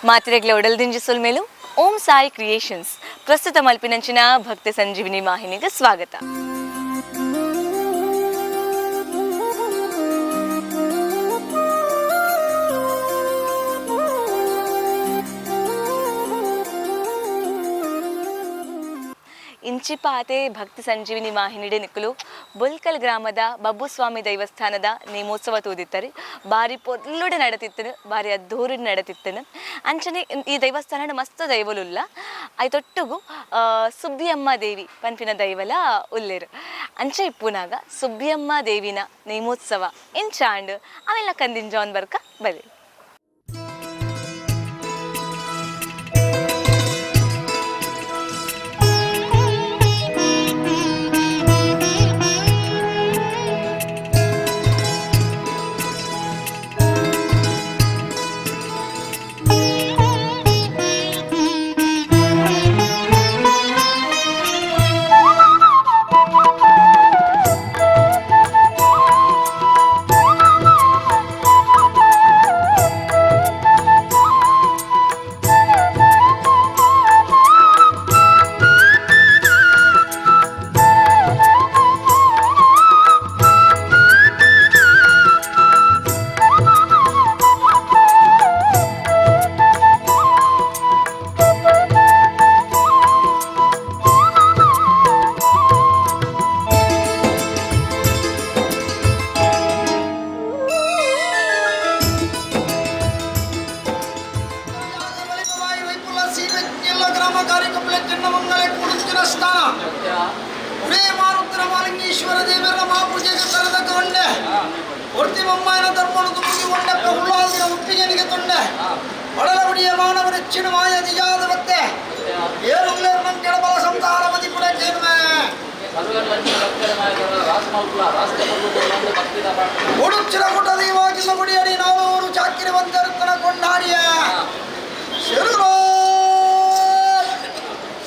ಮಾತಿರೆಗ್ಲ ಒಡಲ್ದಿಂಜಿಸುಲ್ ಮೇಲು ಓಂ ಸಾಯಿ ಕ್ರಿಯೇಷನ್ಸ್ ಪ್ರಸ್ತುತ ಮಲ್ಪಿನಂಚಿನ ಭಕ್ತಿ ಸಂಜೀವಿನಿ ವಾಹಿನಿಗೆ ಸ್ವಾಗತ. ಇಂಚಿಪಾತೆ ಭಕ್ತಿ ಸಂಜೀವಿನಿ ವಾಹಿನಿಡೆ ನಿಕ್ಕಲು ಬೊಲ್ಕಲ್ ಗ್ರಾಮದ ಬಬ್ಬುಸ್ವಾಮಿ ದೈವಸ್ಥಾನದ ನೇಮೋತ್ಸವ ತೂದಿತ್ತರಿ ಬಾರಿ ಪೊರ್ಲುಡೆ ನಡತಿತ್ತನು, ಬಾರಿ ಅದ್ದೂರಿ ನಡತಿತ್ತನು. ಅಂಚನೆ ಈ ದೇವಸ್ಥಾನ ಮಸ್ತ್ ದೈವಲುಲ್ಲ ಐತೊಟ್ಟುಗು ಸುಬ್ಬಿಯಮ್ಮ ದೇವಿ ಪಂಪಿನ ದೈವಲ ಉಲ್ಲೇರು. ಅಂಚೆ ಇಪ್ಪುನಾಗ ಸುಬ್ಬಿಯಮ್ಮ ದೇವಿನ ನೇಮೋತ್ಸವ ಇಂಚಾಂಡ್ ಅವೆಲ್ಲ ಕಂದಿಂಜಾನ್ ಬರ್ಕ ಬಲಿ.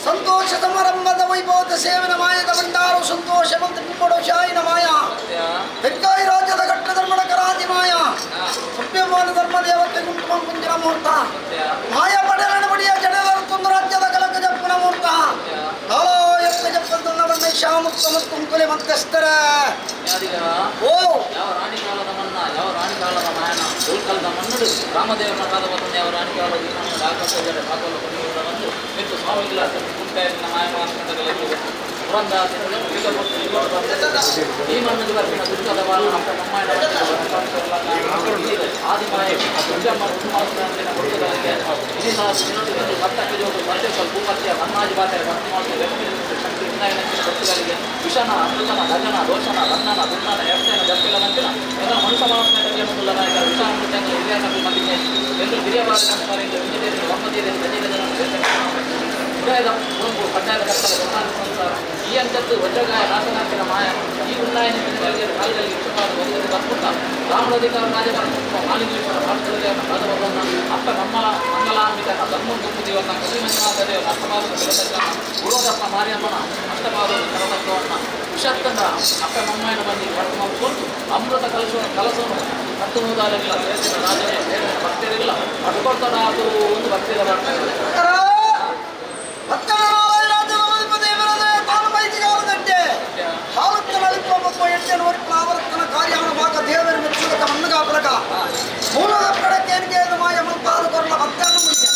ಸಂತೋಷ ಸಮಾರಂಭದ ವೈಭವದ ಸೇವನ ಮಾಯದ ಭಂಡಾರು ಸಂತೋಷ ಮಂತ್ರ ಶಾಯಿನ ಮಾಯ ಬೆಕ್ಕಾಯಿ ರಾಜ್ಯದ ಘಟ್ಟ ಧರ್ಮದ ಕರಾದಿ ಮಾಯ ಸಭ್ಯಮಾನ ಧರ್ಮ ದೇವತೆ ಕುಂಕುಮ ಕುಂಜಿನ ಮುಹೂರ್ತ ಮಾಯ ಪಡೆಯನ ಬಡಿಯ ಜಡದ ರಾಜ್ಯದ ಕಲಕ ಜಪ್ಪನ ಮುಹೂರ್ತ ಕಾಲಾಯತ್ತ ಜಪ್ಪನ ಬಣ್ಣ ಶಾಮುಕ್ತ ಮತ್ತು ಕುಂಕುಲೆ ಮಧ್ಯಸ್ಥರ ಓ ಯಾವ ರಾಣಿ ಕಾಲದ ಮನ್ನ ಯಾವ ರಾಣಿ ಕಾಲದ ಮಾಯನ ಬೋಲ್ಕಲ್ದ ಮನ್ನಡು ರಾಮದೇವನ ಕಾಲವನ್ನು ಯಾವ ರಾಣಿ ಕಾಲದ ಆಕಾಶದಲ್ಲಿ ಭಾಗವಲ್ಲ ಕೊನೆಯುವುದ ಬಂದು ಮಿತ್ತು ಸ್ವಾಮಿಗಳ ಕುಂಟಾಯಿನ ಮಾಯಮಾನಕಂಡಗಳಲ್ಲಿ ಪುರಂದಾಸನ ಈ ಮಣ್ಣು ಬರ್ಪಿನ ದುರ್ಗದ ಬಾಲ ನಮ್ಮ ಅಮ್ಮಾಯನ ಆದಿಮಾಯ ದುರ್ಗಮ್ಮ ಉನ್ಮಾಸನ ಕೊಡುವುದಕ್ಕೆ ಇನ್ನು ಭಕ್ತಕ್ಕೆ ಜೋಗು ಸಂದೇಶ ಭೂಪತ್ಯ ಮನ್ನಾಜಿ ಬಾತೆಯ ಭಕ್ತಿ ಮಾಡುವ ಶಕ್ತಿ ವಿನಾಯನಂಚಿನ ಭಕ್ತಿಗಳಿಗೆ ವಿಷನ ಅಮೃತನ ಗಜನ ದೋಷನ ರನ್ನನ ದುನ್ನನ ಎಷ್ಟನ ಜಪ್ಪಿಲ ನಂಚಿನ ಎಲ್ಲ ಮನುಷ್ಯ ಮಾನವನ ಮುಲ್ಲ ನಾಯಕ ವಿಷಾಮೃತ್ಯಂಗಳ ಹಿರಿಯನಲ್ಲಿ ಮಲ್ಲಿಗೆ ಎಂದು ಹಿರಿಯವಾದ ಎಂದು ಇಂಜಿನಿಯರಿಂಗ್ ಒಂಬತ್ತಿಯರಿಂದ ಹೃದಯದ ಮುಳುಗು ಕಡ್ಡಾಯದ ಕರ್ತಲ ಪ್ರಧಾನ ಸಂಸಾರ ಈ ಅಂತದ್ದು ವಜ್ರಗಾಯ ನಾಶನಾಂಚಿನ ಮಾಯ ಈ ಉನ್ನಾಯನ ಕಾಲದಲ್ಲಿ ವಿಷಪಾದ ಒಂದು ಅದ್ಭುತ ರಾಮನಧಿಕಾರ ರಾಜಕಾರಣ ಮಾಲಿಂಗೇಶ್ವರ ಭಾರತದಲ್ಲಿ ಪಾದವನ್ನ ಅಪ್ಪ ಮಂಗಲಾಂಬಿಕನ ಧರ್ಮ ತುಂಬುದಿವನ್ನ ಕಲಿಮಂಜನಾಥ ದೇವ ಅಷ್ಟಪಾದ ಗುರುದಪ್ಪ ಮಾರಿಯಮ್ಮನ ಅಷ್ಟಪಾದ ಕರತತ್ವವನ್ನು ವಿಷತ್ತಂದ ಅಪ್ಪ ಮಮ್ಮಯ್ಯನ ಬಂದು ವರ್ತಮಾನ ಕೊಟ್ಟು ಅಮೃತ ಕಲಸವನ್ನು ಹತ್ತು ಮೂದಾಲಿಲ್ಲ ದೇಶದ ರಾಜನೇ ದೇವರ ಭಕ್ತರಿಲ್ಲ ಅಡ್ಕೊಡ್ತಾರ ಅದು ಒಂದು ಭಕ್ತಿಯ ಬರ್ತಾರೆ ಆವರ್ತನ ಕಾರ್ಯವನ್ನು ಭಾಗ ದೇವರ ಮೆಚ್ಚುವುದಕ್ಕೆ ಮಣ್ಣಗಾಪಲಕ ಮೂಲದ ಕಡಕ್ಕೆ ಮಾಯ ಮುಂತಾದ ಕೊರಲ ಭಕ್ತರನ್ನು ಮುಂಚೆ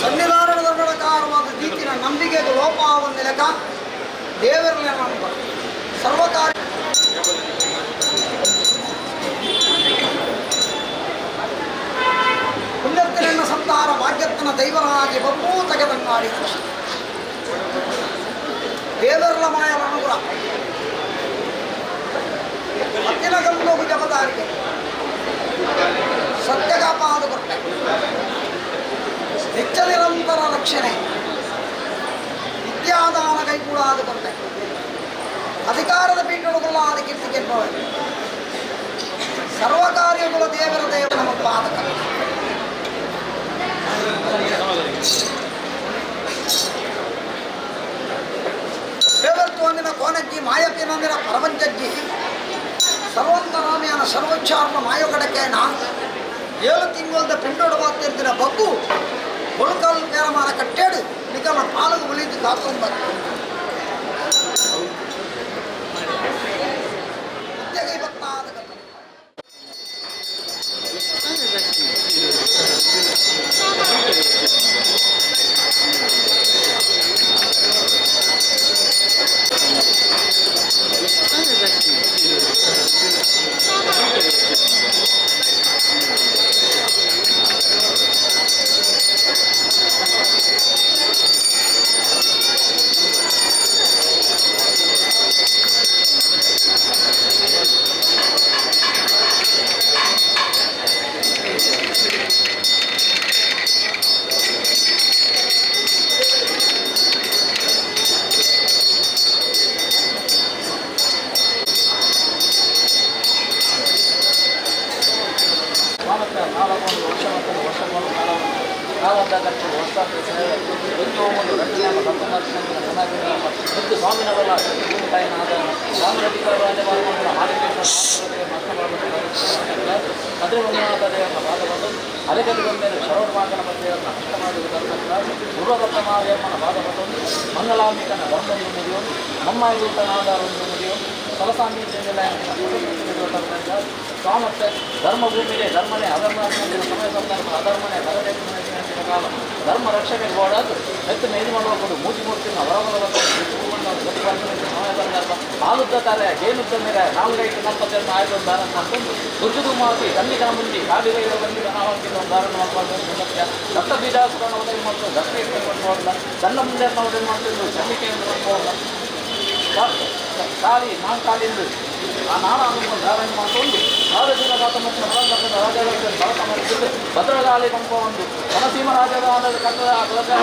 ಸನ್ನಿಧಾನದ ಪ್ರಕಾರವಾದ ರೀತಿಯ ನಂಬಿಕೆಗೆ ಲೋಪವಾದ ಲೆಕ್ಕ ದೇವರಲ್ಲಿ ಸರ್ವಕಾರ್ಯ ಪುಣ್ಯತ್ತಿನ ಸಂತಾರ ಭಾಗ್ಯತ್ತನ ದೈವರಾಗಿ ಬಬ್ಬೂ ತೆಗೆದಂಗಾಡಿ ದೇವರಲ ಮಾಯರ ಅನುಗ್ರಹ ಹತ್ತಿನ ಗಂಗೋಗು ಜಪದಾರಿಗೆ ಸತ್ಯ ಕಾಪಾದು ಕೊಟ್ಟೆ ನಿತ್ಯ ನಿರಂತರ ರಕ್ಷಣೆ ವಿದ್ಯಾದಾನ ಕೈಗೂಡಾದ ಕೊಟ್ಟೆ ಅಧಿಕಾರದ ಪೀಠಗಳು ಆದ ಕೀರ್ತಿಗೆ ಸರ್ವಕಾರ್ಯಗಳು ದೇವರ ನಮ್ಮ ಪಾದಕ ದೇವರ್ತು ಅಂದಿನ ಕೋನಜ್ಜಿ ಮಾಯಕಿನಂದಿನ ಪರವಂಚಜ್ಜಿ ಸರ್ವಂತರಾಮಿಯನ ಸರ್ವೋಚ್ಚಾರಣ ಮಾಯೋಗಡಕೇನ 7 ತಿಂಗಳದ ಪಿಂಡೋಡು ಬಾತಿರ್ತಿನ ಬಗ್ಗು ಬೊಲ್ಕಲ್ ಪೇರಮಾನ ಕಟ್ಟೇಡು ನಿಕಲ ಪಾಲುಗು ಉಳಿದು ಕಾಕೊಂಡು ವಿದ್ಯೆಗೆ ಭಕ್ತಾದ ಕಥೆ ಸ್ವಾಮಿನವರ ಅಲೆಗಲಿಗಳ ಮೇಲೆ ಶರವಣವಾಗನ ಬಗೆಯನ್ನು ನಷ್ಟ ಮಾಡುವುದರಿಂದ ಪೂರ್ವದತ್ತಮಾರ್ಯಮ್ಮನ ಪಾದವನ್ನು ಮಂಗಲಾಂಬಿಕನ ಧರ್ಮವನ್ನು ಮುಗಿಯೋದು ನಮ್ಮ ಊಟನಾಧಾರವನ್ನು ಮುಗಿಯೋದು ಫಲಸಾಮೀಪ್ಯದಿಂದ ಸ್ವಾಮತ್ತೆ ಧರ್ಮಭೂಮಿಗೆ ಧರ್ಮನೇ ಅಧರ್ಮದಿಂದ ಸಮಯ ಸಂದರ್ಭ ಅಧರ್ಮನೇ ಬರಬೇಕು ಕಾಲ ಧರ್ಮ ರಕ್ಷಣೆ ಓಡಾದು ಹೆಚ್ಚು ಮೇದು ಮಾಡುವ ಮೂತಿ ಮೂರ್ತಿನ ಹೊರಬಲವನ್ನು ಸಮಯ ಸಂದರ್ಭ ಆಲುದ್ದರೆ ಗೇನುದ್ದ ಮೇಲೆ 4-42 ಆಯ್ತು ಒಂದು ದಾರನ್ನು ಹಾಕೊಂಡು ದುರ್ಗದು ಮಾತಿ ಕಣ್ಣಿನ ಮುಂದೆ ಕಾಲಿಗೆ ಬಂದಿದ್ದ ನಾವಂತಿನ ಒಂದು ದಾರನ್ನು ಮಾಡ್ಕೊಂಡು ಸತ್ಯ ದತ್ತ ಬೀಜಾಸುರನ್ನು ಒದಗಿ ಮಾಡ್ಕೊಂಡು ದತ್ತ ಇಟ್ಕೊಂಡು ಹೋಗಲ್ಲ ತನ್ನ ಮುಂದೆ ಒದಗಿ ಮಾಡ್ತಿದ್ದು ಚಂಡಿಕೆಯನ್ನು ಮಾಡ್ಕೋಲ್ಲ ಕಾಲಿ ನಾನ್ ಕಾಲಿಂದು ಆ ನಾಡನ್ನು ಧಾರಣೆ ಮಾಡಿಕೊಂಡು 6 ದಿನ ಮತ್ತು ರಾಜಗಳ ಬಳಕ ಮಾಡಿದ್ದು ಭದ್ರಗಾಲಿ ಕೊಂಪ ಒಂದು ವನಸೀಮ ರಾಜಗಾನದ ಕಟ್ಟಡ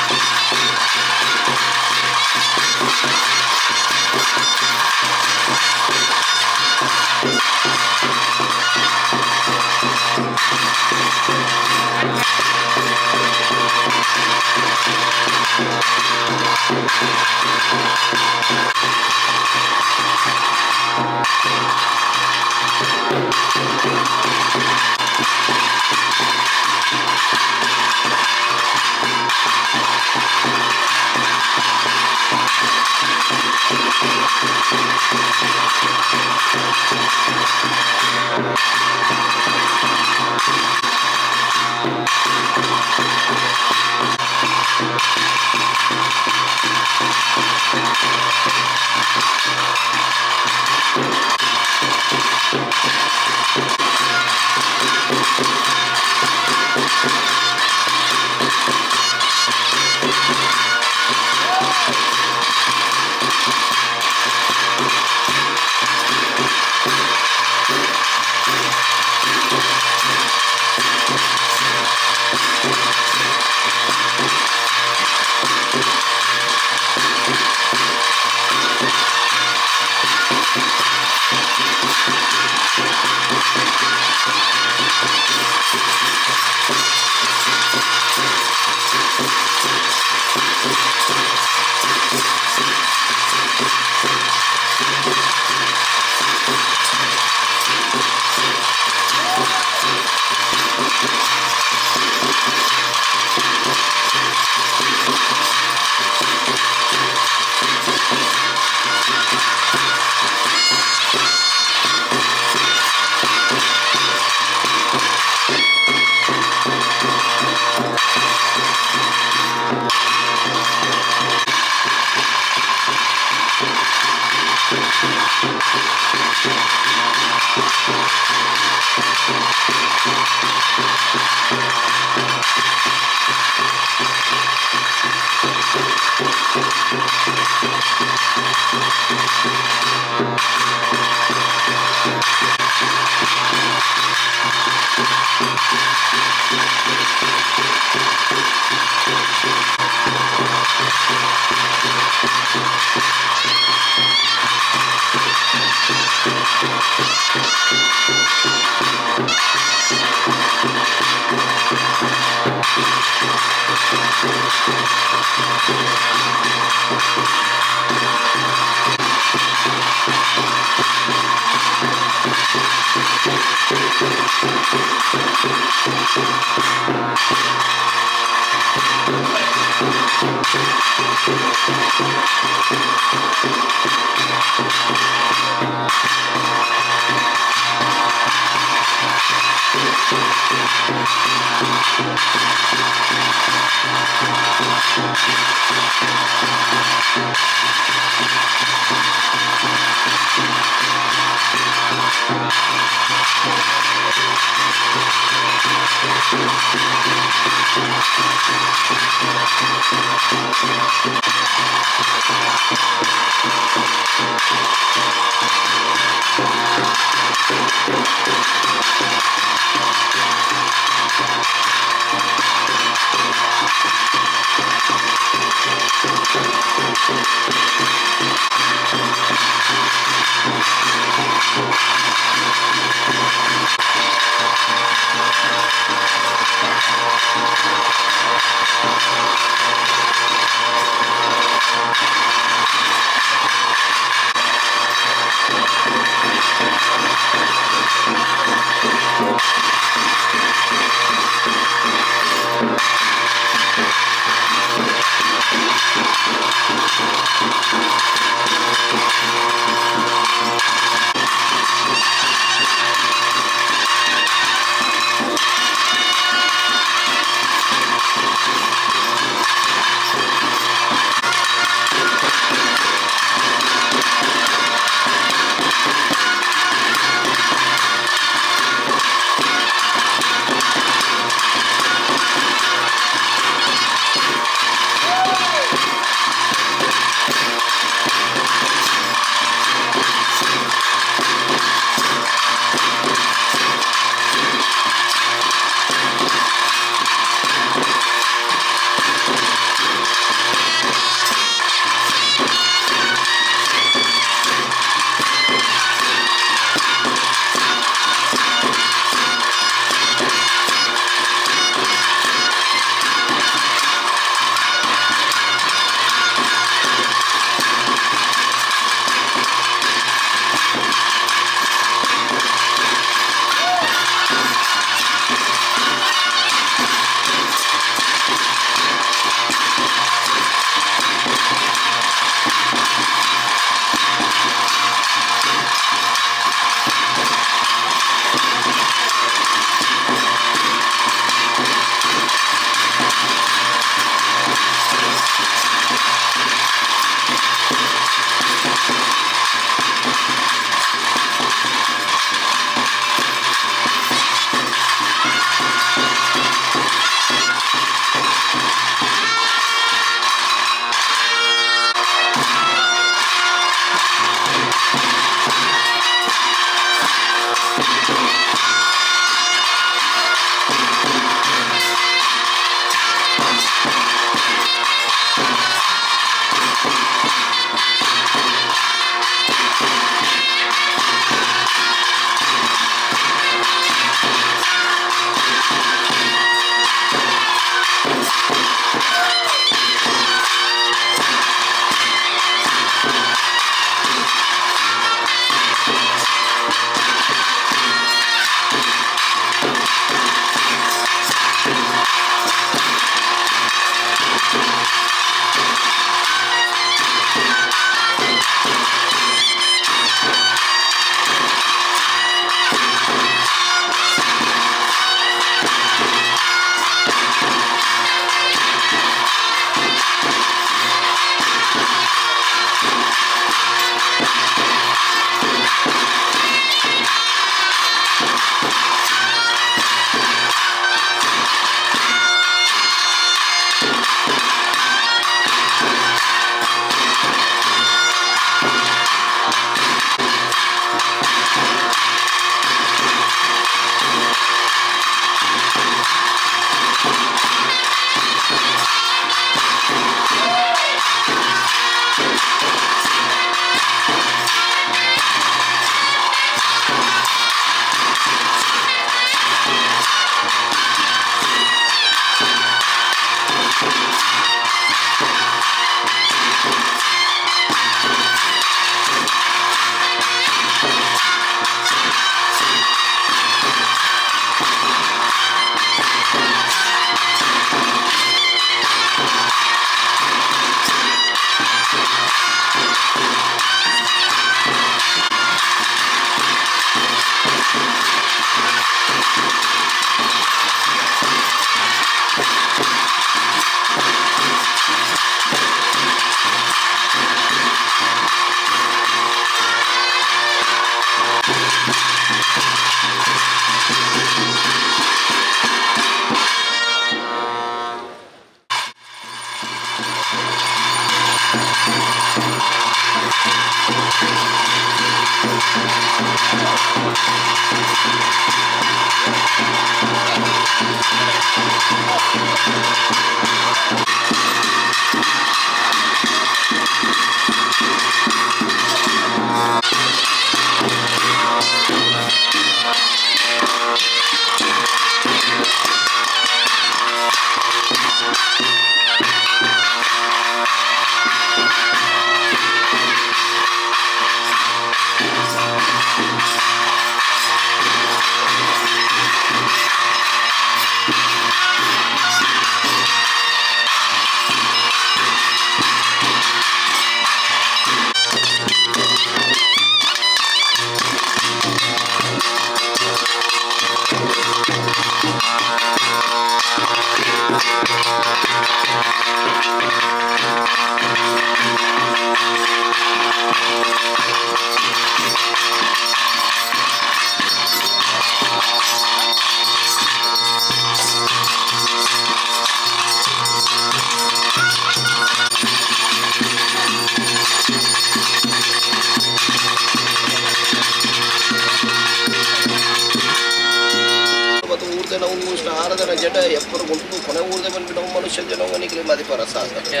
ಆರಾಧನ ಜಡ ಎಪ್ಪರು ಗುಂಟು ಕೊನೆ ಊರ್ದೆ ಬಂದ್ಬಿಟ್ಟು ಮನುಷ್ಯ ಜನವನಿಗೆ ಮದಿಪರ ಸಾಧ್ಯ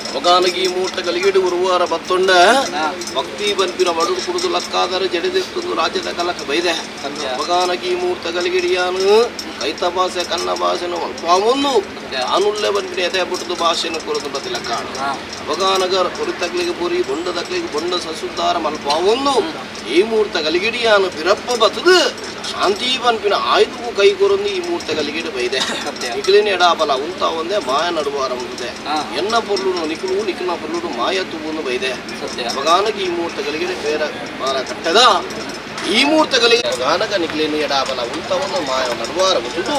ಅವಗಾನಗಿ ಮೂರ್ತ ಕಲಿಗಿಡು ಉರುವಾರ ಬತ್ತೊಂಡ ಭಕ್ತಿ ಬನ್ಪಿನ ಮಡುಡು ಕುಡಿದು ಲಕ್ಕಾದರೆ ಜಡಿದಿರ್ತುಂದು ರಾಜ್ಯದ ಕಲಕ ಬೈದೆ ಅವಗಾನಗಿ ಮೂರ್ತ ಕಲಿಗಿಡಿಯಾನು ಕೈತ ಭಾಷೆ ಕನ್ನ ಭಾಷೆನು ಒಂದು ಅನುಲ್ಲೆ ಬನ್ಪಿನ ಎದೆ ಬಿಟ್ಟದು ಭಾಷೆನು ಕುರಿದು ಬದಿಲ ಕಾಣ ಅವಗಾನಗರ್ ಕುರಿತಕ್ಲಿಗೆ ಪುರಿ ಬೊಂಡದಕ್ಲಿಗೆ ಬೊಂಡ ಸಸುದ್ದಾರ ಮಲ್ಪ ಒಂದು ಈ ಮೂರ್ತ ಕಲಿಗಿಡಿಯಾನು ಬಿರಪ್ಪ ಬತ್ತದು ಶಾಂತಿ ಪನ್ಪಿನ ಆಯ್ದುಗೂ ಕೈ ಕೊರೊಂದು ಈ ಮೂರ್ತ ಕಲಿಗಿಡು ಬೈದೆ ನಿಖಿಲಿನ ಎಡಾಬಲ ಉಂತ ಒಂದೇ ಮಾಯ ನಡುವಾರ ಮುಂದೆ ಎನ್ನ ಪೊರ್ಲು ನಿಖಿಲು ನಿಖಿಲಿನ ಪೊರ್ಲು ಮಾಯ ತುಬುನು ಬೈದೆ ಅವಗಾನಗೆ ಈ ಮೂರ್ತ ಕಲಿಗಿಡ ಬೇರ ಮಾರ ಕಟ್ಟದ ಈ ಮೂರ್ತ ಕಲಿಗೆ ಅವಗಾನಗ ನಿಖಿಲಿನ ಎಡಾಬಲ ಉಂತ ಒಂದು ಮಾಯ ನಡುವಾರ ಮುಂದು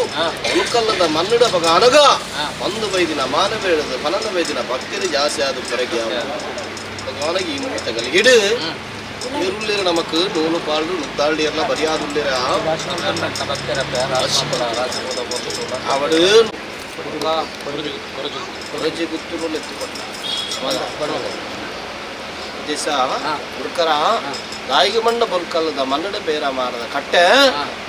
ಉಲ್ಕಲ್ಲದ ಮನ್ನಡ ಅವಗಾನಗ ಒಂದು ಬೈದಿನ ಮಾನ ಬೇಡದು ಫಲನ ಬೈದಿನ ಭಕ್ತಿನ ಜಾಸ್ತಿ ಆದ ಹೊರಗೆ ಅವಗಾನಗೆ ಈ ಮೂರ್ತ ಕಲಿಗಿಡು ಈರುಳ್ಳಿರ ನಮಕ್ ನೂಲು ಪಾಲ್ಡು ನುತ್ತಾಳ್ಳಿ ಎಲ್ಲ ಬರಿಯಾದುಳ್ಳಿರ ಅವಡು ಕೊರಜಿ ಗುತ್ತುಗಳು ಎತ್ತುಕೊಂಡ ದಿಸ ಉರ್ಕರ ದಾಯಿಗೆ ಮಣ್ಣ ಬೊಲ್ಕಲ್ಲದ ಮನ್ನಡ ಬೇರ ಮಾರದ ಕಟ್ಟೆ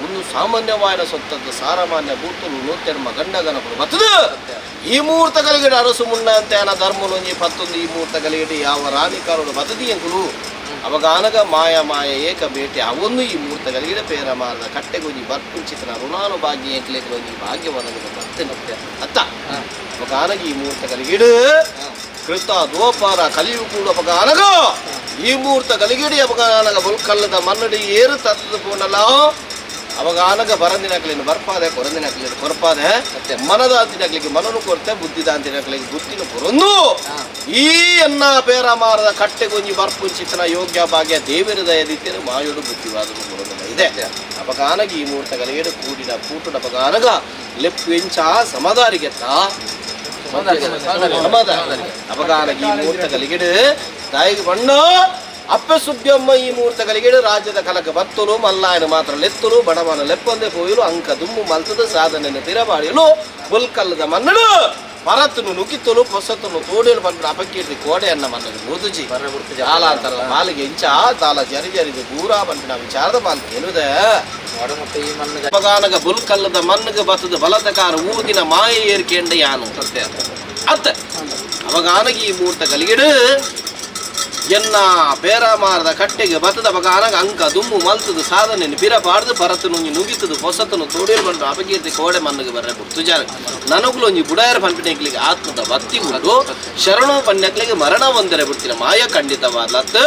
ಒಂದು ಸಾಮಾನ್ಯವಾದ ಸೊತ್ತದ್ದು ಸಾರಮಾನ್ಯ ಬೂತಲು ನೂತ್ಯರ್ಮ ಗಂಡಗನಪುರು ಬತ್ತದು ಈ ಮೂರ್ತ ಕಲಿಗಿಡ ಅರಸು ಮುಣ್ಣ ಅಂತ ಏನ ಧರ್ಮನೊಂಜಿ ಪತ್ತೊಂದು ಈ ಮೂರ್ತ ಕಲಿಗಿಡಿ ಯಾವ ರಾಣಿಕಾರರು ಬದದಿ ಎಂಕುಲು ಅವಗಾನಗ ಮಾಯ ಮಾಯ ಏಕ ಬೇಟೆ ಅವೊಂದು ಈ ಮೂರ್ತ ಕಲಿಗಿಡ ಪೇರ ಮಾರದ ಕಟ್ಟೆಗೊಂಜಿ ಬರ್ಪುಂಚಿತನ ಋಣಾನು ಭಾಗ್ಯ ಎಂಕ್ಲೆಗೊಂಜಿ ಭಾಗ್ಯವನದ ಬರ್ತೇನೆ ಅತ್ತ ಅವಗಾನಗ ಈ ಮೂರ್ತ ಕಲಿಗಿಡ ಕೃತ ದೋಪಾರ ಕಲಿಯು ಕೂಡ ಅವಗಾನಗ ಈ ಮೂರ್ತ ಕಲಿಗಿಡಿ ಅವಗಾನಗ ಬುಲ್ಕಲ್ಲದ ಮನ್ನಡಿ ಏರು ತತ್ತದ ಪೂನಲ್ಲ ಅವಗಾನಗ ಬರಂದಿನಕ್ಲಿನ ಬರ್ಪಾದೆ ಕೊರಂದಿನಕ್ಲಿನ ಕೊರಪಾದೆ ಮನದ ಅಂತಿನಕ್ಲಿಗೆ ಮನನು ಕೊರತೆ ಬುದ್ಧಿದ ಅಂತಿನಕ್ಲಿಗೆ ಬುದ್ಧಿನ ಕೊರೊಂದು ಈ ಎನ್ನ ಪೇರ ಮಾರದ ಕಟ್ಟೆಗೊಂಜಿ ಬರ್ಪುಂಚಿತನ ಯೋಗ್ಯ ಭಾಗ್ಯ ದೇವರ ದಯದಿತ್ತೇನೆ ಮಾಯೋಡು ಬುದ್ಧಿವಾದನು ಕೊರೊಂದು ಇದೆ ಅವಗಾನಗ ಈ ಮೂರ್ತ ಕಲಿಗಿಡ ಕೂಡಿನ ಕೂಟುಡ ಅವಗಾನಗ ಲೆಪ್ಪು ಎಂಚ ಸಮದಾರಿಗೆತ್ತ ಅವಗಾನಗ ಈ ಮೂರ್ತ ಕಲಿಗಿಡ ದಾಯಿಗೆ ಬಣ್ಣ ಅಪ್ಪೆ ಸುಬ್ಬಿಯಮ್ಮ ಈ ಮೂರ್ತ ಕಲಿಗಿಡ ರಾಜ್ಯದ ಕಲಕ ಬತ್ತಲು ಮಲ್ಲಾಯನ ಮಾತ್ರ ಲೆತ್ತಲು ಬಡವನ ಲೆಪ್ಪಂದೆ ಪೋಯಲು ಅಂಕ ದುಮ್ಮು ಮಲ್ತದ ಸಾಧನೆಯನ್ನು ತಿರಬಾಡಿಯಲು ಬುಲ್ಕಲ್ಲದ ಮನ್ನಡು ಪರತ್ತನು ನುಗ್ಗಿತ್ತಲು ಪೊಸತ್ತನು ತೋಡಿಯಲು ಬಂದು ಅಪಕೀರ್ತಿ ಕೋಡೆಯನ್ನ ಮನ್ನದು ಮುದುಜಿ ಕಾಲಾಂತರ ಮಾಲಿಗೆ ಇಂಚ ತಾಲ ಜರಿ ಜರಿದು ದೂರ ಬಂದಿನ ವಿಚಾರದ ಮಾಲ್ ಕೇಳುವುದೇ ಅವಗಾನಗ ಬುಲ್ಕಲ್ಲದ ಮನ್ನಗ ಬತ್ತದ ಬಲತಕಾರ ಊದಿನ ಮಾಯ ಏರಿಕೆಂಡ ಯಾನು ಸತ್ಯ ಅತ್ತ ಅವಗಾನಗ ಈ ಮೂರ್ತ ಕಲಿಗಿಡ ಎನ್ನ ಬೇರ ಮಾರದ ಕಟ್ಟೆಗೆ ಬತ್ತದ ಅವಗಾನಗ ಅಂಕ ದುಮ್ಮು ಮಲ್ತದ ಸಾಧನೆ ಬಿರಪಾಡ್ದು ಪರತ್ತನೊಂಜಿ ನುಗಿತದು ಹೊಸತನು ತೋಡಿಯಲು ಬಂದು ಅಪಕೀರ್ತಿ ಕೋಡೆ ಮನ್ನಗೆ ಬರ್ರೆ ತುಜಾರ ನನಗುಲೊಂಜಿ ಬುಡಾಯರ ಪನ್ಪಿನೆಗ್ಲಿಗೆ ಆತ್ಮದ ಭಕ್ತಿ ಉಂಟು ಶರಣು ಪನ್ಯಕ್ಲಿಗೆ ಮರಣ ಒಂದರೆ ಬಿಡ್ತಿನ ಮಾಯ ಖಂಡಿತವಾದತ್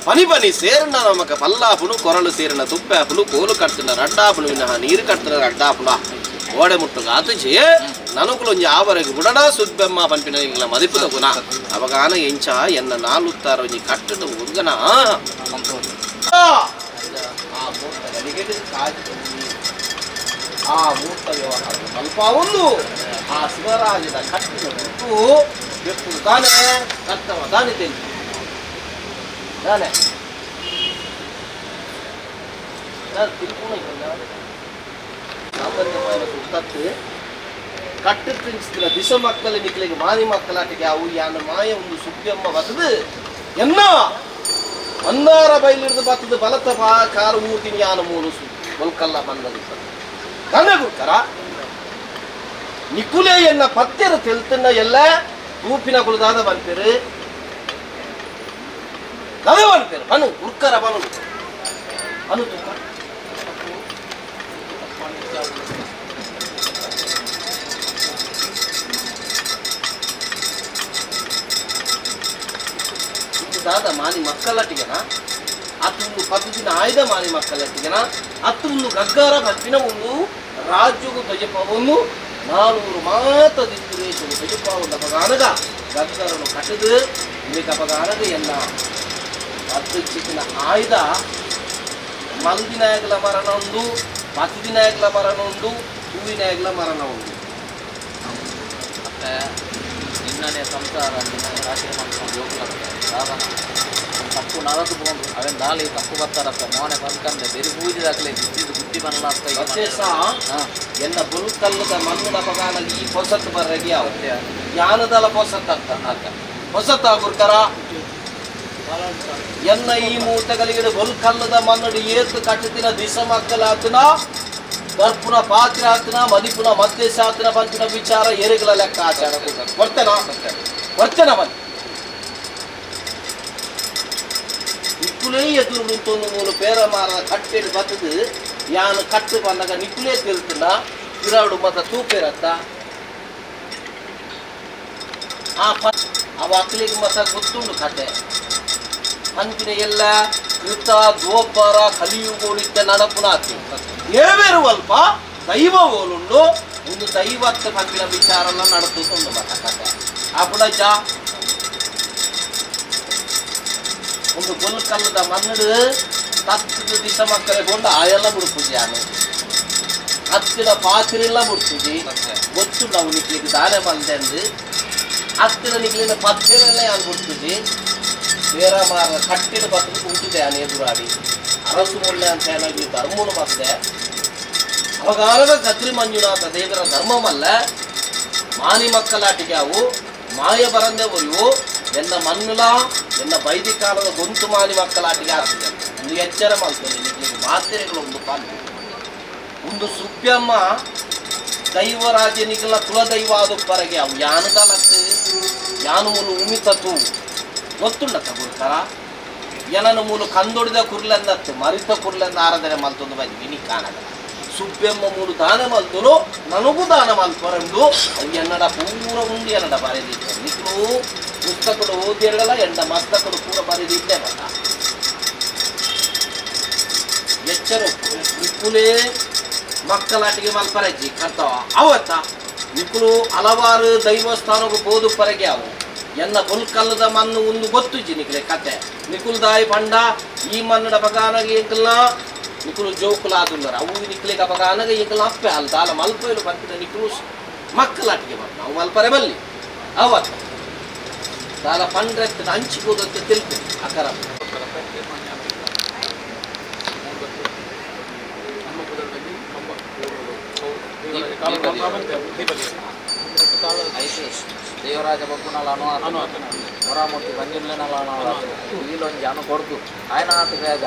ಪನಿ ಪನಿ ಸೇರಣ ನಮಕ ಪಲ್ಲಾಪುನು ಕೊರಳು ಸೇರಿನ ತುಪ್ಪಾಪುಲು ಕೋಲು ಕಟ್ತಿನ ರಡ್ಡಾಪುನು ವಿನಃ ನೀರು ಕಟ್ತಿನ ರಡ್ಡಾಪುಲ ಓಡೆ ಮುಟ್ಟುಗ ಆತುಜಿ ನನಗುಲೊಂಜಿ ಆವರೆಗೆ ಬುಡಡ ಸುಬ್ಬೆಮ್ಮ ಪನ್ಪಿನ ಇಂಗ್ಲ ಮದಿಪುದ ಗುಣ ಅವಗಾನ ಎಂಚ ಎನ್ನ ನಾಲುತ್ತಾರೊಂಜಿ ಕಟ್ಟದ ಹುಡುಗನ ಆ ಮೂರ್ತ ವ್ಯವಹಾರ ಸ್ವಲ್ಪ ಒಂದು ಆ ಶಿವರಾಜದ ಕಟ್ಟಿನ ಬಿಟ್ಟು ಬೆಟ್ಟು ತಾನೆ ಕರ್ತವ ತಾನೆ ತಿಳಿಸಿ ತಾನೆ ತಿರುಪುಣ ಸಾಮಾನ್ಯವಾದ ಸುತ್ತತ್ತು ಕಟ್ಟಿನ ದಿಸ ಮಕ್ಕಳ ನಿಕ್ಲಿಗೆ ಮಾನಿ ಮಕ್ಕಳಾಟಿಗೆ ಅವು ಯಾನ ಮಾಯ ಒಂದು ಸುಬ್ಬಿಯಮ್ಮ ಬತ್ತದು ಎನ್ನ ಮಂದಾರ ಬೈಲಿಡ್ದು ಬತ್ತದು ಬಲತ ಕಾರು ಮೂತಿನ ಯಾನ ಮೂಲು ಬೊಲ್ಕಲ್ಲ ಬಂದದು ನನಗುತ್ತರ ನಿಕುಲೆ ಎನ್ನ ಪತ್ತೆರು ತೆಲ್ತನ್ನ ಎಲ್ಲ ರೂಪಿನ ಕುಲದಾದ ಬಂತೇರು ಕವೆ ಬಂತೇರು ಬನು ಉರ್ಕರ ಬನು ಅನು ತುಕ ದಾದ ಮಾನಿ ಮಕ್ಕಳಟ್ಟಿಗೆನ ಅತ್ತೊಂದು ಪದ್ಧತಿನ ಆಯ್ದ ಮಾನಿ ಮಕ್ಕಳಟ್ಟಿಗೆನ ಅತ್ತೊಂದು ಗಗ್ಗಾರ ಪತ್ತಿನ ಒಂದು ರಾಜ್ಯಗೂ ತಜಪವನ್ನು 400 ಮಾತದಿತ್ತು ತಜಪಾವುಂಡ ಪಗಾನಗ ಗಗ್ಗರನ್ನು ಕಟ್ಟದು ಇಳಿಕ ಪಗಾನಗ ಎಲ್ಲ ಪದ್ಧತಿನ ಆಯ್ದ ಮಲ್ದಿನಾಯಕಲ ಮರಣ ಉಂಡು ಪತ್ತಿನಾಯಕಲ ಮರಣ ಉಂಡು ಹೂವಿನಾಯಕಲ ಮರಣ ಉಂಡು ಮತ್ತೆ ನಿನ್ನನೆ ಸಂಸಾರ ನಿನ್ನ ರಾಶಿ ಮಾಡ್ಕೊಂಡು ಹೋಗ್ಲಾಗ್ತದೆ ಸಾಧನ ತಪ್ಪು ನರದು ಬಂದು ಅವೇನು ದಾಳಿ ತಪ್ಪು ಬರ್ತಾರಪ್ಪ ಮೋನೆ ಬಂದ್ಕಂದ್ರೆ ಬೇರೆ ಪೂಜೆದಾಗಲೇ ಬಿದ್ದಿದ್ದು ಬುದ್ಧಿ ಬನ್ನಲಾಗ್ತಾ ಎನ್ನ ಬುಲ್ಕಲ್ಲದ ಮಣ್ಣದ ಪಗಾನಲ್ಲಿ ಈ ಹೊಸತ್ತು ಬರ್ರಗಿ ಯಾವತ್ತೆ ಯಾನದಲ ಹೊಸತ್ತ ಹೊಸತ್ತ ಗುರ್ಕರ ಎನ್ನ ಈ ಮೂಟಗಳಿಗೆ ಬುಲ್ಕಲ್ಲದ ಮಣ್ಣಡಿ ಏತು ಕಟ್ಟತಿನ ದಿಸ ಮಕ್ಕಳಾತನ ದರ್ಪುನ ಪಾತ್ರ ಆತನ ಮದಿಪುನ ಮಧ್ಯಸ ಆತನ ಬಂತಿನ ವಿಚಾರ ಏರಿಗಳ ಲೆಕ್ಕ ಆಚಾರ ವರ್ತನ ಬಂದು ನಿಕ್ಕುಲೇ ಎದುರು ನಿಂತೊಂದು ಮೂಲು ಪೇರ ಮಾರದ ಕಟ್ಟೆಡು ಬತ್ತದು ಯಾನು ಕಟ್ಟು ಬಂದಾಗ ನಿಕ್ಕುಲೇ ತಿಳ್ತನ ಇರಾಡು ಮತ ತೂಪೇರತ್ತ ಅವ ಅಕ್ಕಲಿಗೆ ಮತ ಗೊತ್ತುಂಡು ಕತೆ ಅಂತಿನ ಎಲ್ಲ ಕೃತ ಗೋಪಾರ ಕಲಿಯುಗೋಳಿದ್ದ ನಡಪುನ ಆತಿ ಏವೇರುವಲ್ಪ ದೈವ ಓಲುಂಡು ಒಂದು ದೈವತ್ತ ಪಂಪಿನ ವಿಚಾರನ ನಡತುಕೊಂಡು ಮತ ಕತೆ ಅಪುಡ ಜಾ ಒಂದು ಬೊಲ್ಕಲ್ಲದ ಮಣ್ಣು ತತ್ತದ ದಿಸ ಮಕ್ಕಳಿಗೆ ಕೊಂಡು ಆಯೆಲ್ಲ ಬಿಡ್ತದೆ ಯಾನು ಹತ್ತಿರ ಪಾತ್ರೆಲ್ಲ ಬಿಡ್ತದೆ ಗೊತ್ತು ನಾವು ನಿಕ್ಲಿಗೆ ದಾನೆ ಬಂದೆ ಅಂದು ಹತ್ತಿರ ನಿಕ್ಲಿನ ಪತ್ತೆರೆಲ್ಲ ಯಾನು ಬಿಡ್ತದೆ ಬೇರೆ ಮಾರ ಕಟ್ಟಿನ ಬತ್ತಲು ಕುಂತಿದೆ ಯಾನು ಎದುರಾಡಿ ಅರಸು ಮುಳ್ಳೆ ಅಂತ ಏನಾಗಿ ಧರ್ಮನು ಬಂದೆ ಅವಾಗಾಗ ಕತ್ರಿ ಮಂಜುನಾಥ ದೇವರ ಧರ್ಮವಲ್ಲ ಮಾನಿ ಮಕ್ಕಳಾಟಿಗೆ ಅವು ಮಾಯ ಬರಂದೆ ಒಯ್ಯು ಎನ್ನ ಮಣ್ಣುಲ ಎನ್ನ ಬೈದಿಕಾಲದ ಗೊಂತು ಮಾನಿ ಮಕ್ಕಳಾಟಿಗೆ ಆಗ್ತದೆ ಒಂದು ಎಚ್ಚರ ಮಾಡ್ತದೆ ನಿಮಗೆ ಮಾತ್ರೆಗಳು ಒಂದು ಪಾಲು ಒಂದು ಸುಬ್ಬಿಯಮ್ಮ ದೈವರಾಜನಿಗೆಲ್ಲ ಕುಲದೈವ ಆದಪ್ಪರೆಗೆ ಅವು ಯಾನದಲತ್ತು ಯಾನು ಮೂಲು ಉಮಿತತು ಗೊತ್ತುಂಡ ತಗೊಳ್ತಾರ ಏನನ್ನು ಮೂಲು ಕಂದೊಡಿದ ಕುರ್ಲೆಂದತ್ತು ಮರಿತ ಕುರ್ಲೆಂದ ಆರಾಧನೆ ಮಲ್ತೊಂದು ಬಂದು ನಿನಿ ಕಾಣದ ಸುಬ್ಬಿಯಮ್ಮ ಮೂಲು ದಾನ ಮಲ್ತನು ನನಗೂ ದಾನ ಮಲ್ತೊರೆಂದು ಅವು ಎನ್ನಡ ಪೂರ ಉಂಡು ಎನ್ನಡ ಬರೆದಿದ್ದೆ ನಿಕ್ಲು ಪುಸ್ತಕಗಳು ಓದಿರಲ್ಲ ಎಂಡ ಮಸ್ತಕಗಳು ಪೂರ ಬರೆದಿದ್ದೆ ಮತ ಎಚ್ಚರ ನಿಕ್ಕುಲೇ ಮಕ್ಕಳಾಟಿಗೆ ಮಲ್ಪರಜ್ಜಿ ಕರ್ತವ ಅವತ್ತ ನಿಕ್ಕುಲು ಹಲವಾರು ದೈವಸ್ಥಾನಕ್ಕೂ ಬೋದು ಪರಗೆ ಅವು ಎನ್ನ ಬುಲ್ಕಲ್ಲದ ಮಣ್ಣು ಒಂದು ಗೊತ್ತುಜಿ ನಿಕ್ಲೆ ಕತೆ ನಿಕುಲ್ದಾಯಿ ಪಂಡ ಈ ಮನ್ನಡ ಬಗಾನಗೆ ಎಂಕಲ್ಲ ನಿಕುಲು ಜೋಕುಲ ಆದುಲ್ಲರ ಅವು ನಿಕ್ಲಿಗೆ ಬಗಾನಗೆ ಎಂಕಲ್ಲ ಅಪ್ಪೆ ಅಲ್ಲ ದಾಲ ಮಲ್ಪೆಲು ಬರ್ತಿದ್ದ ನಿಕುಲು ಮಕ್ಕಳಾಟಿಗೆ ಬಂದ ಅವು ಮಲ್ಪರೆ ಬಲ್ಲಿ ಅವತ್ತ ದಾಲ ಪಂಡ್ರೆತ್ತ ಹಂಚಿಗೋದಂತ ತಿಳ್ತೀನಿ ಅಕರ ದೇವರಾಜ ಬಬ್ಬುನಲ್ಲ ಅನುವಾದ ಹೊರಮೂರ್ತಿ ಬಂಜಿರ್ಲೇನಲ್ಲ ಅನುವಾದ వీళ్ళొంచి అను కొడుకు ఆయన ఆట వేగ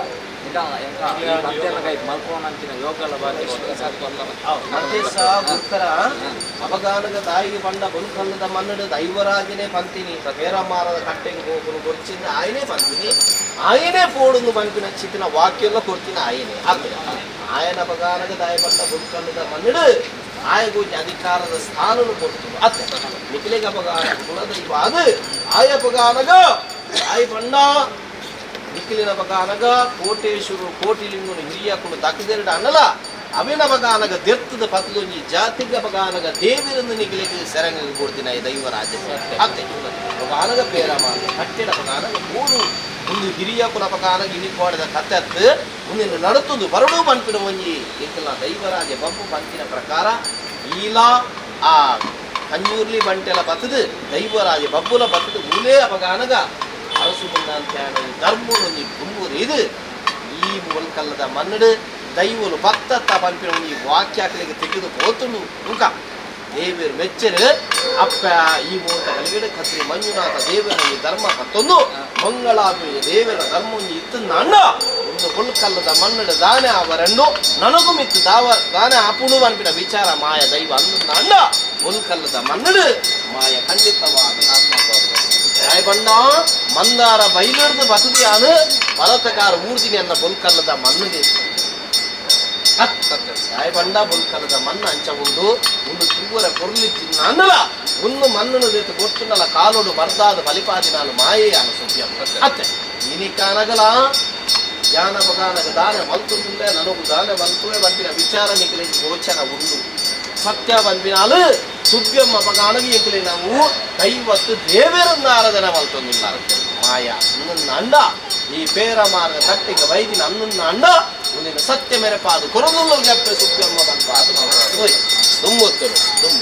ఇంకా ఇంకా మధ్యలో మల్పోనంచిన యోగాల బాధ్యత అవగానగా దాయికి పండ బొల్కల్లದ మన్నడు దైవరాజనే పంతిని పేరమాರದ కట్టెంగి పోకును కొరిచింది ఆయనే పంతిని ఆయనే పోడును పంపిన చితిన వాక్యంలో కొరిచిన ఆయనే ఆయన అవగానగా దాయి పండ బొల్కల్లದ మన్నడు ఆయకు అధికాರದ ಸ್ಥಾನನು ಕೊಡ್ತು ಅತ್ತೆ ನಿಖಿಲೆಗೆ ಅಪಗಾನ ಕುಲದೈವ ಅದು ಆಯ ಅಪಗಾನಗ ಆಯ ಪಂಡ ನಿಖಿಲಿನ ಅಪಗಾನಗ ಕೋಟೇಶ್ವರ ಕೋಟಿಲಿಂಗುನು ಹಿರಿಯಕ್ಕನು ದಕ್ಕದೆರಡು ಅನ್ನಲ ಅವಿನ ಅಪಗಾನಗ ದೆರ್ತದ ಪತ್ಲೊಂಜಿ ಜಾತಿಗೆ ಅಪಗಾನಗ ದೇವಿರಂದು ನಿಖಿಲೆಗೆ ಸೆರಂಗ ಕೊಡ್ತೀನಿ ಆಯ ದೈವರಾಜ ಅತ್ತೆ ಅಪಗಾನಗ ಪೇರಮಾನ ಕಟ್ಟೆಡ ಅಪಗಾನಗ ಮೂರು ಒಂದು ಹಿರಿಯಕ್ಕನ ಅಪಗಾನಗ ಇನಿಕೋಡದ ಕತ್ತತ್ತು ಮುಂದಿನ ನಡುತ್ತುದು ಬರಡು ಪಂಪಿನ ಒಂಜಿ ಏಕಲ್ಲ ದೈವರಾಜ ಬಬ್ಬು ಪಂಪಿನ ಪ್ರಕಾರ ಈಲ ಆ ಕಂಜೂರ್ಲಿ ಬಂಟೆಲ ಬತ್ತದು ದೈವರಾಜ ಬಬ್ಬುಲ ಬತ್ತದು ಮೂಲೇ ಅಪಗಾನಗ ಅರಸು ಮುಂದ ಅಂತ ಧರ್ಮೊಂಜಿ ತುಂಬುದು ಇದು ಈ ಬೊಲ್ಕಲ್ಲದ ಮನ್ನಡು ದೈವಲು ಬತ್ತತ್ತ ಪಂಪಿನ ಒಂಜಿ ವಾಕ್ಯಾಕಲಿಗೆ ತೆಗೆದು ಹೋತುಂಡು ಉಂಕ ದೇವರು ಮೆಚ್ಚರು ಅಪ್ಪ ಈ ಮೂರ್ತ ಕಲಿಗಡೆ ಕತ್ರಿ ಮಂಜುನಾಥ ದೇವರ ಈ ಧರ್ಮ ಕತ್ತೊಂದು ಮಂಗಳಾಪಿ ದೇವರ ಧರ್ಮ ಇತ್ತು ನಂಡ ಒಂದು ಬುಲ್ಕಲ್ಲದ ಮಣ್ಣಡ ದಾನೆ ಅವರನ್ನು ನನಗೂ ಮಿತ್ತು ದಾನೆ ಅಪುಡು ಅನ್ಪಿನ ವಿಚಾರ ಮಾಯ ದೈವ ಅಂದು ನಂಡ ಬುಲ್ಕಲ್ಲದ ಮಣ್ಣಡು ಮಾಯ ಖಂಡಿತವಾದ ಆತ್ಮಕವಾದ ಬಂಡ ಮಂದಾರ ಬೈಲಡ್ದು ಬಸದಿಯಾನು ಬಲತಕಾರ ಮೂರ್ತಿನಿ ಅನ್ನ ಬುಲ್ಕಲ್ಲದ ಮಣ್ಣುಗೆ ಬಂಡ ಬುಲ್ಕಲ್ಲದ ಮಣ್ಣು ಅಂಚ ಒಂದು ತೂವರ ಕೊರ್ಲಿಚ್ಚಿನ ಅನ್ನಲ ಒಂದು ಮಣ್ಣನ್ನು ದೇತು ಗೊತ್ತುನಲ ಕಾಲೋಡು ಮರ್ದಾದ ಬಲಿಪಾದಿ ನಾನು ಮಾಯೆಯಾನು ಸುದ್ಯ ಅತ್ತೆ ಇನಿಕಾನಗಲ ಜ್ಞಾನ ಬಗಾನಗ ದಾನೆ ಮಲ್ತುಂದೆ ನನಗೂ ದಾನೆ ಮಲ್ತುವೆ ಬಂದಿನ ವಿಚಾರ ನಿಖಲೆ ಗೋಚರ ಉಂಡು ಸತ್ಯ ಬಂದಿನಾಲು ಸುಬ್ಬಿಯಮ್ಮ ಬಗಾನಗಿ ಎಂಕಲೆ ನಾವು ಕೈವತ್ತು ದೇವರನ್ನ ಆರಾಧನೆ ಮಲ್ತೊಂದಿಲ್ಲ ಮಾಯ ಅನ್ನನ್ನ ಅಂಡ ಈ ಪೇರ ಮಾರ್ಗ ತಟ್ಟಿಗೆ ವೈದಿನ ಅನ್ನನ್ನ ಅಂಡ ಮುಂದಿನ ಸತ್ಯ ಮೆರೆಪಾದು ಕೊರದುಲ್ಲ ಲೆಪ್ಪೆ ಸುಬ್ಬಿಯಮ್ಮ ಬಂಪಾದು ತುಂಬೊತ್ತರು ತುಂಬ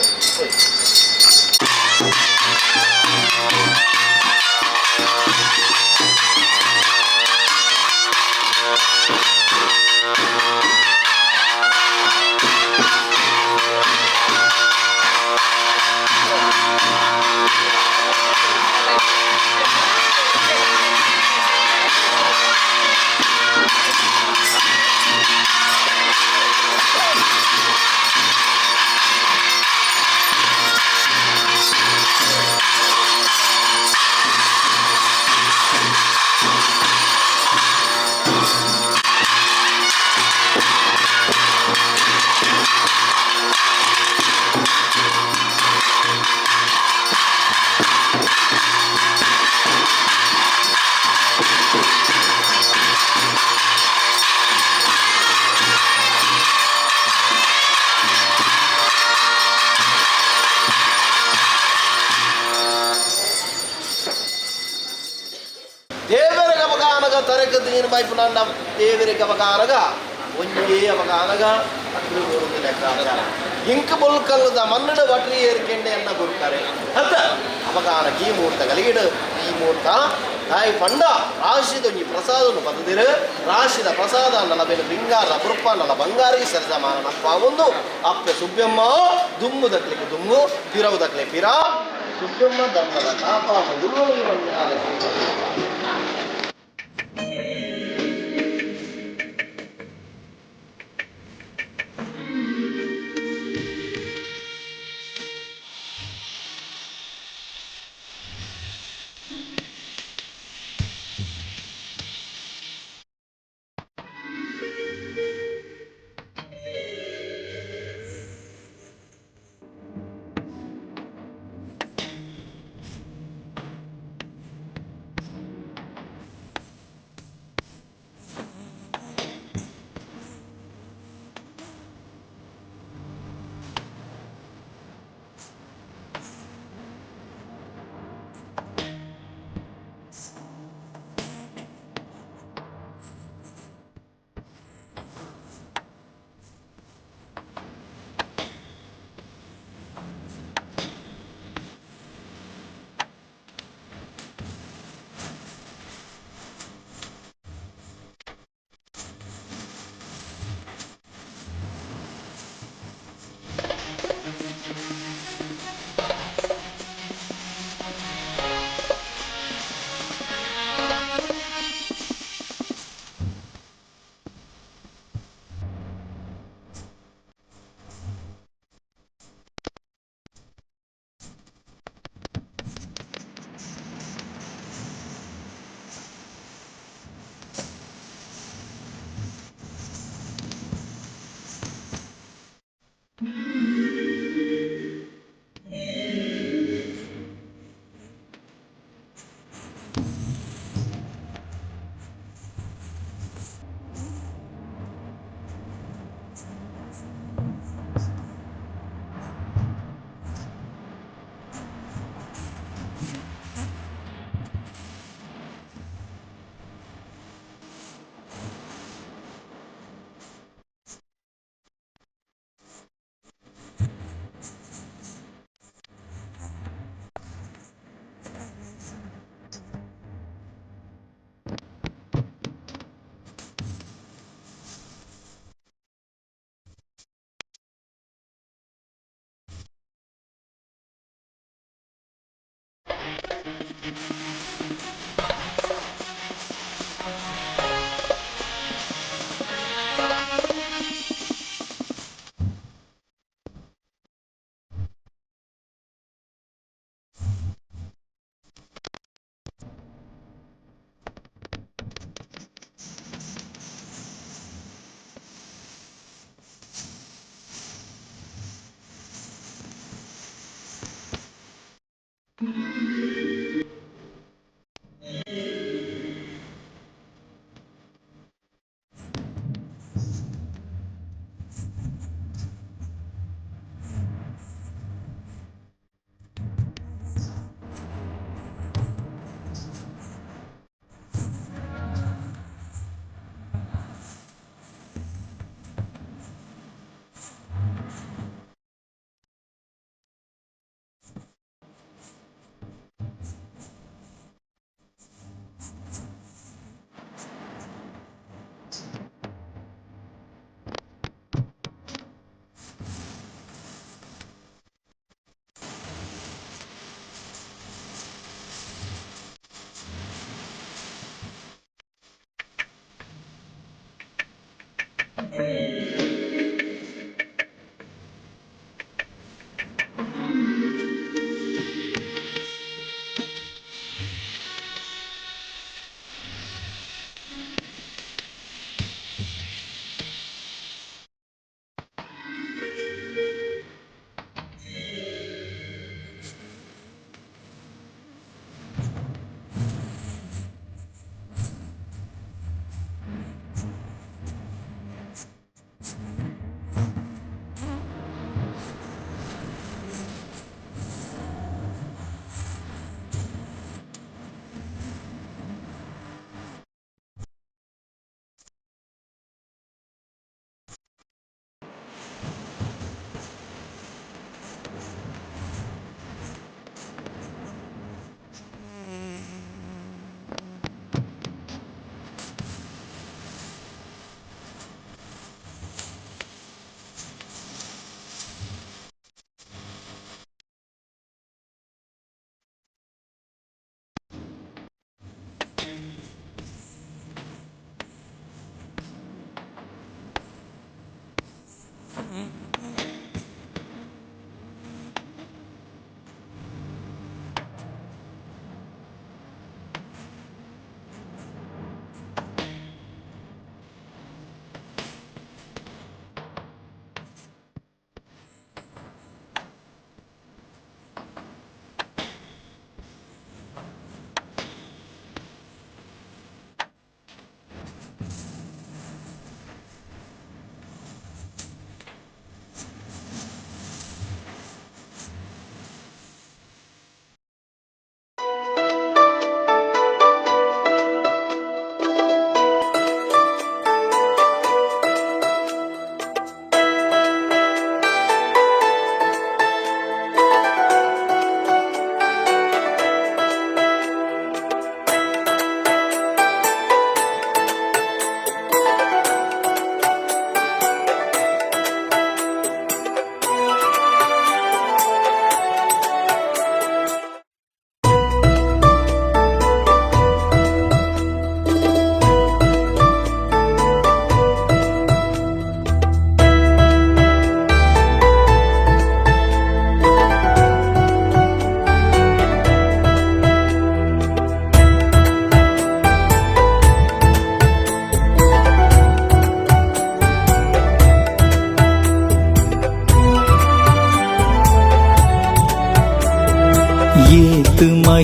ದೇವರಿಗೆ ಅವಗಾನಗ ಒಂಜೇ ಅವಗಾನಗ ಇಂಕ ಬೊಲ್ಕಲ್ಲದ ಮನ್ನಡ ವಟ್ರಿ ಏರ್ಕೆಂಡೆ ಅನ್ನ ಕೊಡ್ತಾರೆ ಅಂತ ಅವಗಾನ ಈ ಮುಹೂರ್ತ ಕಲಿಗಿಡು ಈ ಮುಹೂರ್ತ ತಾಯಿ ಪಂಡ ರಾಶಿದೊಂಜಿ ಪ್ರಸಾದವನ್ನು ಬದದಿರು ರಾಶಿದ ಪ್ರಸಾದ ನಲಬೇನು ಬಿಂಗಾರ ಬುರ್ಪ ನಲ ಬಂಗಾರಿ ಸರಿಸಮಾನ ನಪ್ಪ ಒಂದು ಅಪ್ಪೆ ಸುಬ್ಬಿಯಮ್ಮ ದುಮ್ಮು ದಕ್ಲಿಕ್ಕೆ ದುಮ್ಮು ಪಿರವು ದಕ್ಲೆ ಪಿರ ಸುಬ್ಬಿಯಮ್ಮ ಧರ್ಮದ ಕಾಪ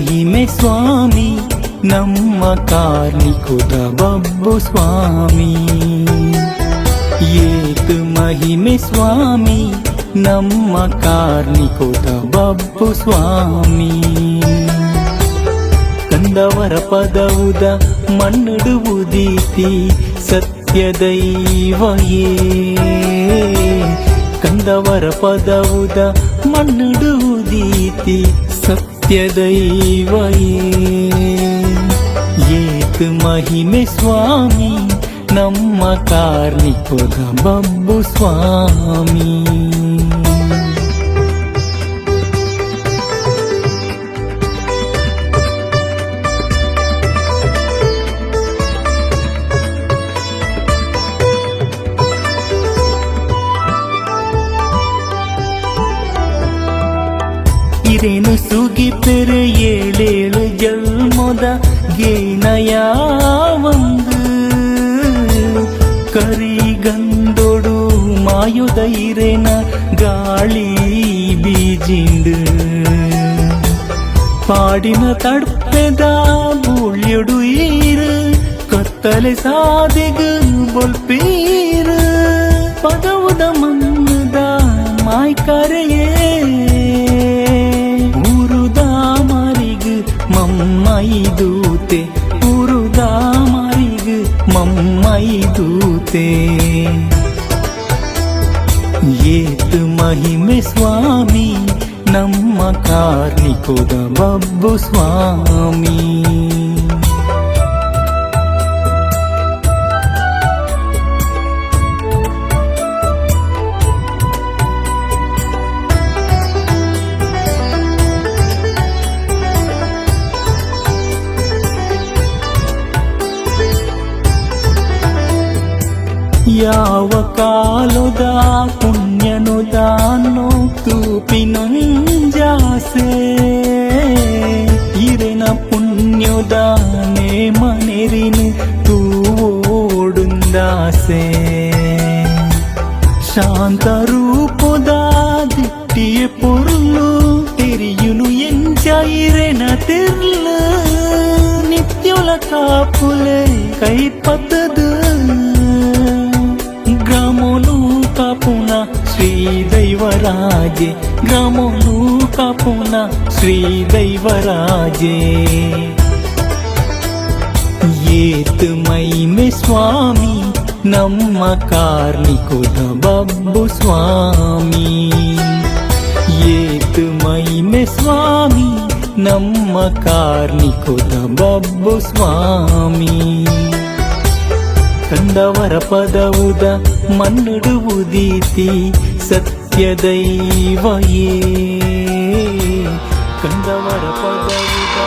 ಮಹಿಮೆ ಸ್ವಾಮಿ ನಮ್ಮ ಕಾರ್ಣಿಕುದ ಬಬ್ಬುಸ್ವಾಮಿ. ಏತು ಮಹಿಮೆ ಸ್ವಾಮಿ ನಮ್ಮ ಕಾರ್ಣಿಕುದ ಬಬ್ಬುಸ್ವಾಮಿ. ಕಂದವರ ಪದವುದ ಮಣ್ಣಿಡುವುದೀತಿ ಸತ್ಯ ದೈವಯೇ. ಕಂದವರ ಪದವುದ ಮಣ್ಣಿಡುವುದೀತಿ ಸತ್ಯ ದೈವಯೇ. ಏತು ಮಹಿಮೆ ಸ್ವಾಮಿ ನಮ್ಮ ಕಾರ್ಣಿಕುದ ಬಬ್ಬುಸ್ವಾಮಿ. ಇರೇನು ಸುಗಿಪೆರೆ ಏಳೇಳು ಜನ್ಮದ ಗೇನಯಾವಂದು. ಕರಿಗಂದೊಡು ಮಾಯುದ ಇರೇನ ಗಾಳಿ ಬೀಜಿಂಡು. ಪಾಡಿನ ತಡ್ಪೆದ ಬುಳ್ಯೊಡು ಈರು ಕತ್ತಲೆ ಸಾದೆಗು ಬೊಲ್ಪೀರು. ಪದವುದ ಮಣ್ಣದ ಮಾಯ್ಕರೆಯೇ ಉರುದಾಮರಿಗು ಮಮ್ಮೈದೂತೆ. ಉರುದಾಮರಿಗು ಮಮ್ಮೈದೂತೆ. ಏತು ಮಹಿಮೆ ಸ್ವಾಮಿ ನಮ್ಮ ಕಾರ್ಣಿಕುದ ಬಬ್ಬುಸ್ವಾಮಿ. ಯಾವ ಕಾಲದ ಪುಣ್ಯನುದಾನೋ ತೂಪಿನೊಂಜಾಸೆ. ಇರೆನ ಪುಣ್ಯದಾನೆ ಮನೆರಿನು ತೂವೋಡುಂದಾಸೆ. ಶಾಂತ ರೂಪದ ದಿಟ್ಟಿಯ ಪೊರ್ಲು ತೆರಿಯುನು ಎಂಚ ಇರೆನ ತೆರ್ಲು. ನಿತ್ಯೊಲ ಕಾಪುಲೆ ಕೈಪತ್ತದು ಗ್ರಾಮೋಲು ಕಾಪುನ ಶ್ರೀ ದೈವರಾಜೆ. ಗ್ರಾಮೋಲು ಕಾಪುನ ಶ್ರೀ ದೈವರಾಜೆ. ಏತು ಮಹಿಮೆ ಸ್ವಾಮಿ ನಮ್ಮ ಕಾರ್ಣಿಕುದ ಬಬ್ಬುಸ್ವಾಮಿ. ಏತು ಮಹಿಮೆ ಸ್ವಾಮಿ ನಮ್ಮ ಕಾರ್ಣಿಕುದ ಬಬ್ಬುಸ್ವಾಮಿ. ಕಂದವರ ಪದವುದ ಮಣ್ಣಿಡುವುದೀತಿ ಸತ್ಯ ದೈವಯೇ. ಕಂದವರ ಪದವುದ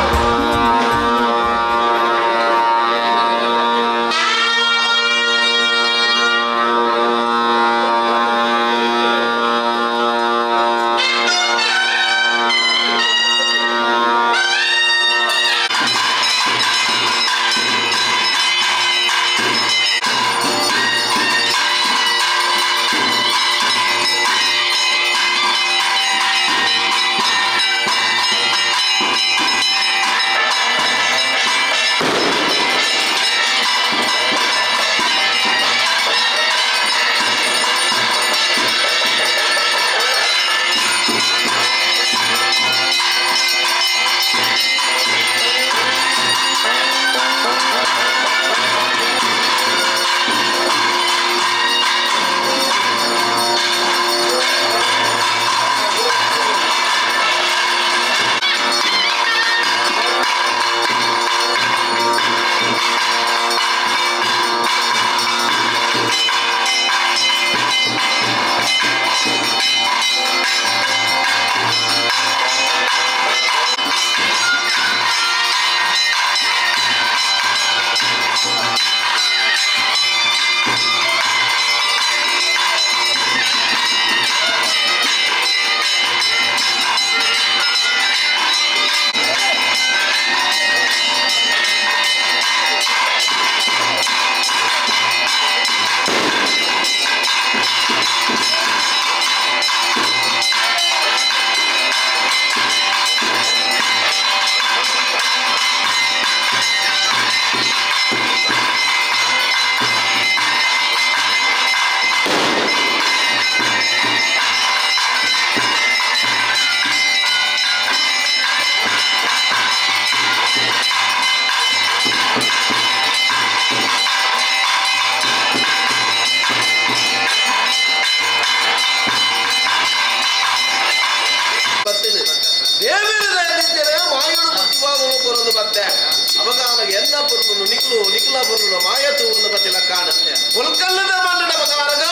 ನಿಕ್ಲ ಪುರುನು ನಿಕ್ಲ ಪುರುನು ಮಾಯತು ಒಂದು ಬತ್ತಿಲ ಕಾಣ ಬೊಲ್ಕಲ್ಲದ ಮನ್ನಡ ಮಗಾನಗ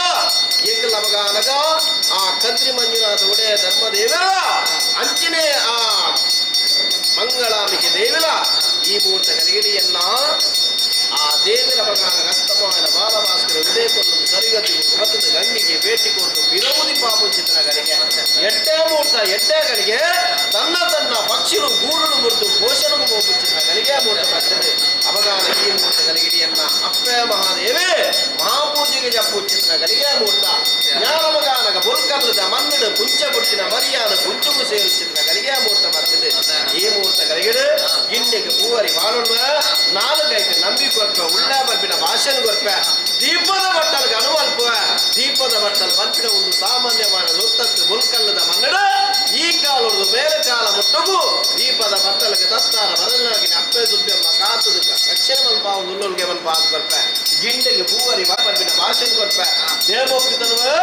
ಏಕಲ ಮಗಾನಗ ಆ ಕದ್ರಿ ಮಂಜುನಾಥ ಒಡೆಯ ಧರ್ಮದೇವರ ಅಂಚಿನೇ ಆ ಮಂಗಳಾಂಬಿಕೆ ದೇವಿಲ ಈ ಮುಹೂರ್ತ ಕಲಿಗಿಡಿಯನ್ನ ಆ ದೇವಿನ ಮಗಾನ ಹಸ್ತಮಾನ ಬಾಲಭಾಸ್ಕರ ವಿದೇಕೊಂಡು ಸರಿಗತಿ ಮತದ ಗಂಗಿಗೆ ಭೇಟಿ ಕೊಟ್ಟು ಬಿರವುದಿ ಪಾಪುಂಚಿತನಗಳಿಗೆ ಎಡ್ಡೆ ಮುಹೂರ್ತ ಎಡ್ಡೆಗಳಿಗೆ ತನ್ನ ತನ್ನ ಪಕ್ಷಿಲು ಗೂಡು ಮುರಿದು ಪೋಷಣೆ ಹೋಗುತ್ತಿನಗಳಿಗೆ ಮುಹೂರ್ತ ಬರ್ತದೆ ಅವಗಾನ ಈ ಮುಹೂರ್ತ ಕಲಿಗಿಡಿಯನ್ನ ಅಪ್ಪೆ ಮಹಾದೇವಿ ಮಹಾಪೂಜೆಗೆ ಜಪ್ಪುಚ್ಚಿತನಗಳಿಗೆ ಮುಹೂರ್ತ ಜ್ಞಾನಮಗಾನಗ ಬೊಲ್ಕಲ್ಲದ ಮನ್ನಡು ಪುಂಚ ಬುಟ್ಟಿನ ಮರಿಯಾದ ಪುಂಚುಗು ಸೇರಿಸಿದನಗಳಿಗೆ ಮುಹೂರ್ತ ಬರ್ತದೆ ಈ ಮುಹೂರ್ತ ಕಲಿಗಿಡು ಗಿಂಡಿಗೆ ಪೂವರಿ ಬಾಳುವ ನಾಲ್ಕೈದು ನಂಬಿ ಕೊರ್ಪೆ ಉಳ್ಳ ಬರ್ಪಿನ ಭಾಷಣ ಕೊರ್ಪೆ ದೀಪದ ಬಟ್ಟಲ್ಗೆ ಅನುವಲ್ಪ ದೀಪದ ಬಟ್ಟಲು ಬರ್ಪಿನ ಒಂದು ಸಾಮಾನ್ಯವಾದ ಲೊತ್ತತ್ತು ಬೊಲ್ಕಲ್ಲದ ಮನ್ನಡ ಈ ಕಾಲದ ಮೇಲೆ ಕಾಲ ಮುಟ್ಟಗೂ ದೀಪದ ಬಟ್ಟಲಿಗೆ ತತ್ತಾರ ಬದಲಾಗಿನ ಅಪ್ಪೆ ದುಡ್ಡೆಮ್ಮ ಕಾತುದು ದಕ್ಷಿಣ ಮಲ್ಪ ಒಂದು ಉಲ್ಲೊಲ್ಗೆ ಮಲ್ಪ ಅದು ಕೊರ್ಪೆ ಗಿಂಡಿಗೆ ಪೂವರಿ ಬರ್ಪಿನ ಭಾಷಣ ಕೊರ್ಪೆ ದೇವೋಪಿತನುವೇ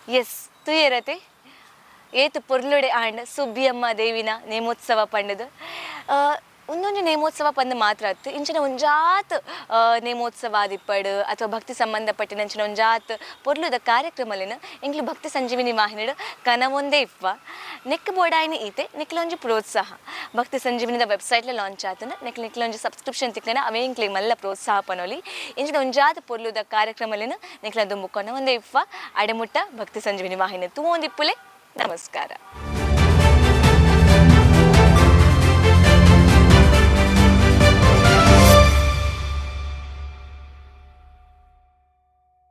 ಎಸ್ ತುಯರತೆ ಏತು ಪೊರ್ಲುಡೆ ಆಂಡ್ ಸುಬ್ಬಿಯಮ್ಮ ದೇವಿನ ನೇಮೋತ್ಸವ ಪಂಡದು ಒಂದೊಂದು ನೇಮೋತ್ಸವ ಪಂದು ಮಾತ್ರ ಅತ್ತು ಇಂಚಿನ ಒಂಜಾತ್ ನೇಮೋತ್ಸವ ಆದಿಪ್ಪಡು ಅಥವಾ ಭಕ್ತಿ ಸಂಬಂಧಪಟ್ಟಿನ ಇಂಚಿನ ಒಂಜಾತ್ ಪೊರ್ಲುದ ಕಾರ್ಯಕ್ರಮಲಿನ ಇಂಗ್ಲು ಭಕ್ತಿ ಸಂಜೀವಿನಿ ವಾಹಿನಿಡು ಕನವೊಂದೇ ಇಪ್ಪ ನೆಕ್ ಬೋಡಾಯಿನ ಈತೆ ನಿಕ್ಲೊಂಜಿ ಪ್ರೋತ್ಸಾಹ ಭಕ್ತಿ ಸಂಜೀವಿನಿದ ವೆಬ್ಸೈಟ್ಲ ಲಾಂಚ್ ಆತನ ನಿಕ್ಲೊಂಜಿ ಸಬ್ಸ್ಕ್ರಿಪ್ಷನ್ ತಿಕ್ಕನ ಅವೇ ಇಂಕ್ಲಿ ಮಲ್ಲ ಪ್ರೋತ್ಸಾಹ ಪನೋಲಿ ಇಂಚಿನ ಒಂಜಾತ್ ಪೊರ್ಲುದ ಕಾರ್ಯಕ್ರಮಲಿನ ನಿಕ್ಲ ದುಂಬು ಕೊನವೊಂದೇ ಇಪ್ಪ ಅಡೆಮುಟ್ಟ ಭಕ್ತಿ ಸಂಜೀವಿನಿ ವಾಹಿನಿ ತೂವೊಂದಿಪ್ಪುಲೆ ನಮಸ್ಕಾರ.